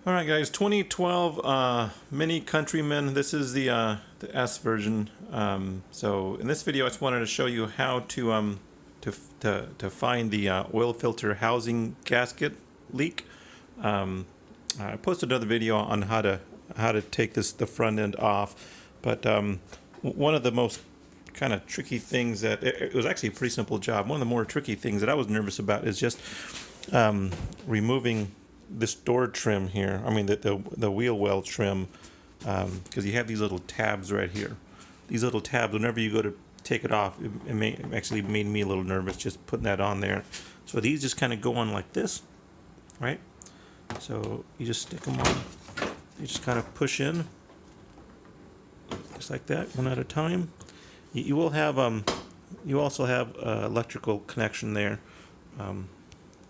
Alright guys, 2012 Mini Countryman. This is the S version. So in this video I just wanted to show you how to find the oil filter housing gasket leak. I posted another video on how to take the front end off, but one of the most kind of tricky things that it was actually a pretty simple job. One of the more tricky things that I was nervous about is just removing this door trim here. I mean the wheel well trim, because you have these little tabs right here. These little tabs, whenever you go to take it off, it actually made me a little nervous just putting that on there. So these just kind of go on like this, right? So you just stick them on. You just kind of push in, just like that, one at a time. You will have you also have electrical connection there.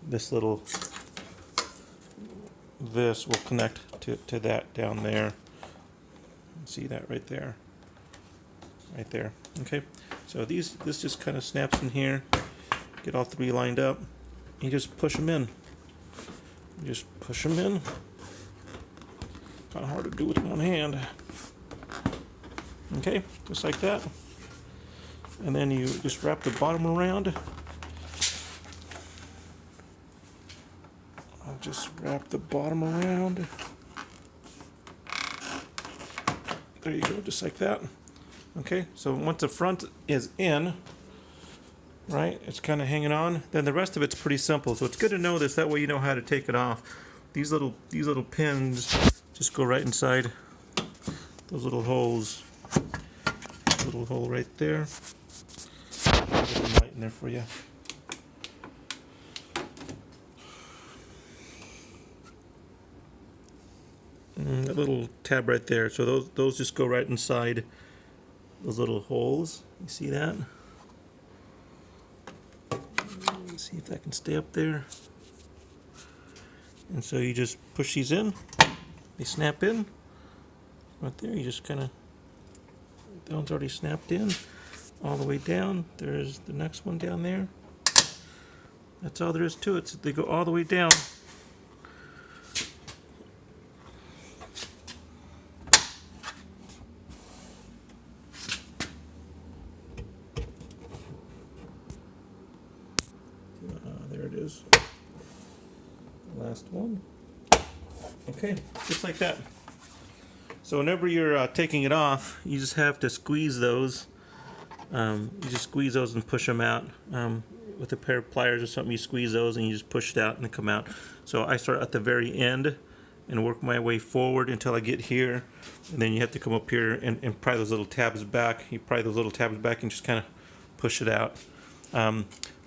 This will connect to that down there. See that right there, okay. So this just kind of snaps in here, get all three lined up. You just push them in, kind of hard to do with one hand, okay, just like that. And then you just wrap the bottom around. I'll just wrap the bottom around. There you go, just like that. Okay, so once the front is in, right, it's kind of hanging on, then the rest of it's pretty simple. So it's good to know this, that way you know how to take it off. These little pins just go right inside those little holes. Little hole right there. Get some light in there for you. That little tab right there. So those just go right inside those little holes. You see that? Let's see if that can stay up there. And so you just push these in. They snap in. Right there. You just kind of. That one's already snapped in. All the way down. There's the next one down there. That's all there is to it. So they go all the way down. There it is. Last one. Okay, just like that. So whenever you're taking it off, you just have to squeeze those. You just squeeze those and push them out. With a pair of pliers or something, you squeeze those and you just push it out and they come out. So I start at the very end and work my way forward until I get here. And then you have to come up here and pry those little tabs back. You pry those little tabs back and just kind of push it out.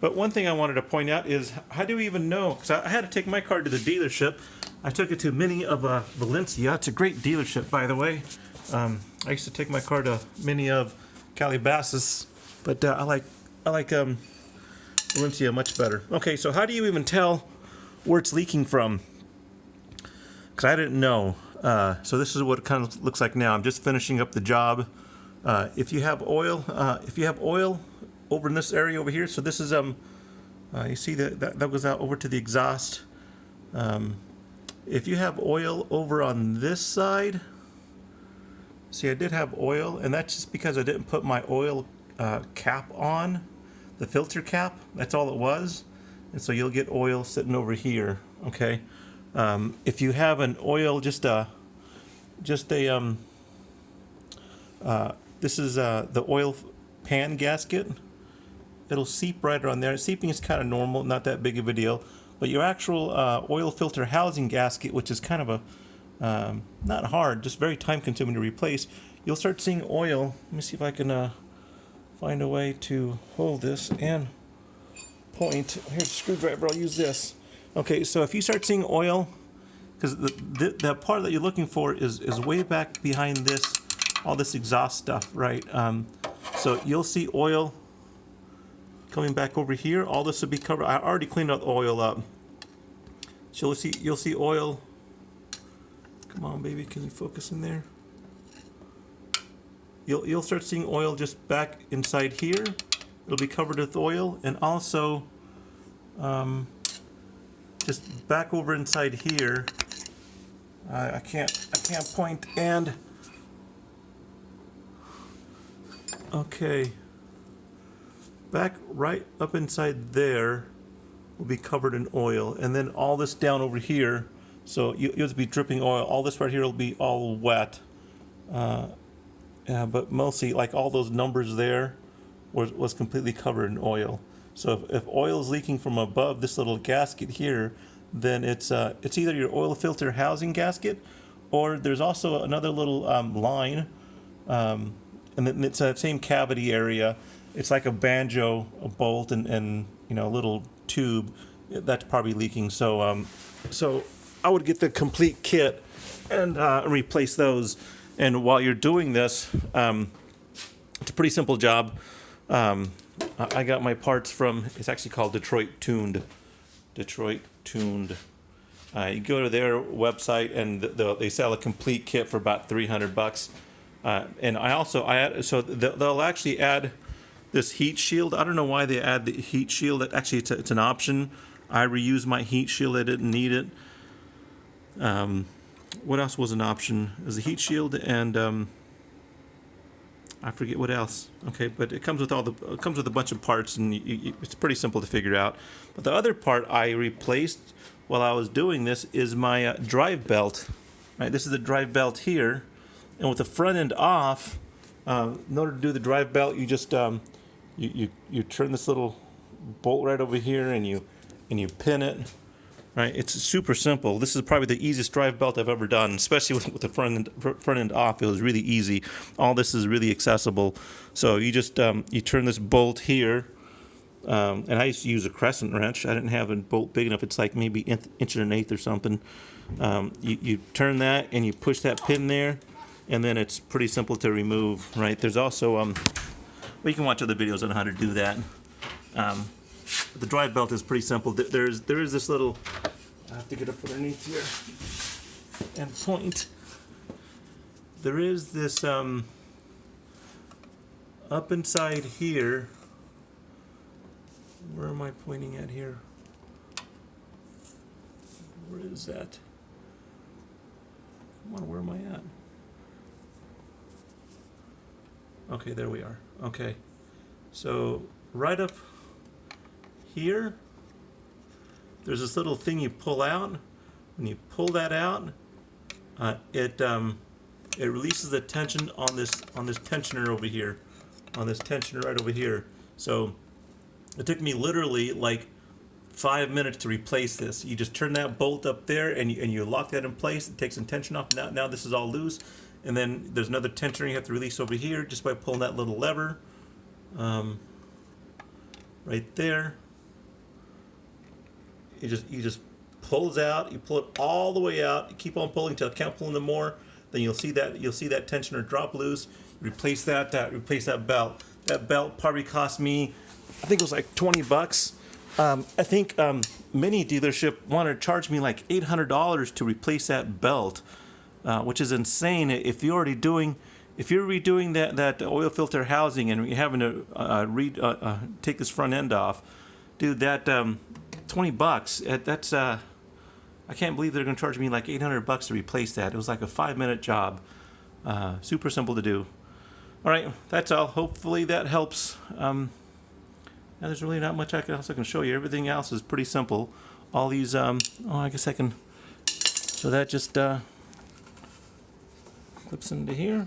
But one thing I wanted to point out is, how do you even know? Because I had to take my car to the dealership. I took it to Mini of Valencia. It's a great dealership, by the way. I used to take my car to Mini of Calabasas, but I like Valencia much better. Okay, so how do you even tell where it's leaking from? Because I didn't know. So this is what it kind of looks like now. I'm just finishing up the job. If you have oil, over in this area over here, so this is you see that goes out over to the exhaust. If you have oil over on this side, see, I did have oil, and that's just because I didn't put my oil cap on, the filter cap. That's all it was, and so you'll get oil sitting over here. Okay, if you have an oil, this is the oil pan gasket. It'll seep right around there. Seeping is kind of normal, not that big of a deal. But your actual oil filter housing gasket, which is kind of a not hard, just very time consuming to replace, you'll start seeing oil. Let me see if I can find a way to hold this and point. Here's a screwdriver, I'll use this. Okay, so if you start seeing oil, because the part that you're looking for is way back behind this, all this exhaust stuff, right? So you'll see oil coming back over here. All this will be covered. I already cleaned out the oil up. So you'll see oil. Come on, baby, can you focus in there? You'll start seeing oil just back inside here. It'll be covered with oil, and also just back over inside here. I can't point and okay. Back right up inside there will be covered in oil, and then all this down over here. So you'll be dripping oil. All this right here will be all wet. Yeah, but mostly like all those numbers there was completely covered in oil. So if oil is leaking from above this little gasket here, then it's either your oil filter housing gasket, or there's also another little line, and then it's that same cavity area. It's like a banjo, a bolt, and you know, a little tube that's probably leaking. So so I would get the complete kit and replace those. And while you're doing this, it's a pretty simple job. I got my parts from, it's actually called Detroit Tuned. Detroit Tuned. You go to their website and they sell a complete kit for about $300. And so they'll actually add this heat shield. I don't know why they add the heat shield. Actually, it's an option. I reused my heat shield. I didn't need it. What else was an option? It was a heat shield and I forget what else. Okay, but it comes with a bunch of parts, and it's pretty simple to figure out. But the other part I replaced while I was doing this is my drive belt. Right, this is the drive belt here, and with the front end off, in order to do the drive belt, you just you turn this little bolt right over here, and you pin it. Right, it's super simple. This is probably the easiest drive belt I've ever done, especially with the front end off. It was really easy. All this is really accessible. So you just you turn this bolt here, and I used to use a crescent wrench. I didn't have a bolt big enough. It's like maybe inch and an eighth or something. You turn that and you push that pin there, and then it's pretty simple to remove. Right, there's also well, you can watch other videos on how to do that. The drive belt is pretty simple. There is this little, I have to get up underneath here and point. There is this up inside here. Where am I pointing at here? Where is that? Come on, where am I at? Okay, there we are. Okay, so right up here, there's this little thing you pull out. When you pull that out, it releases the tension on this tensioner over here, on this tensioner right over here. So it took me literally like 5 minutes to replace this. You just turn that bolt up there and you lock that in place. It takes some tension off. Now this is all loose, and then there's another tensioner you have to release over here just by pulling that little lever right there. You just pulls out. You pull it all the way out. You keep on pulling until you can't pull no more. Then you'll see that tensioner drop loose. Replace that belt. That belt probably cost me, I think it was like $20. I think many dealership wanted to charge me like $800 to replace that belt, which is insane. If you're redoing that oil filter housing and you're having to take this front end off, dude, that $20. That's I can't believe they're going to charge me like $800 to replace that. It was like a 5-minute job. Super simple to do. All right, that's all. Hopefully that helps. Now there's really not much else I can show you. Everything else is pretty simple. All these, I guess I can. So that just clips into here.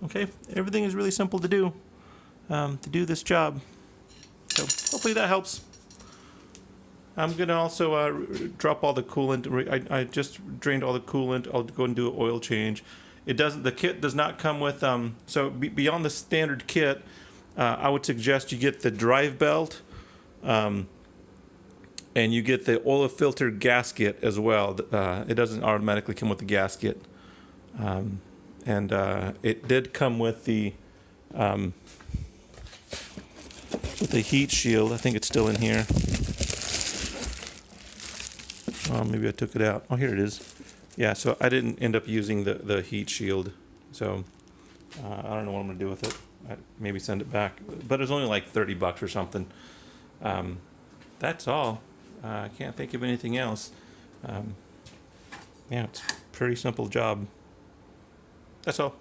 Okay, everything is really simple to do this job. So hopefully that helps. I'm gonna also drop all the coolant. I just drained all the coolant. I'll go and do an oil change. The kit does not come with so beyond the standard kit. I would suggest you get the drive belt, and you get the oil filter gasket as well. It doesn't automatically come with the gasket, and it did come with the heat shield. I think it's still in here. Oh, maybe I took it out. Oh, here it is. Yeah, so I didn't end up using the heat shield. So I don't know what I'm going to do with it. Maybe send it back. But it was only like $30 or something. That's all. I can't think of anything else. Yeah, it's a pretty simple job. That's all.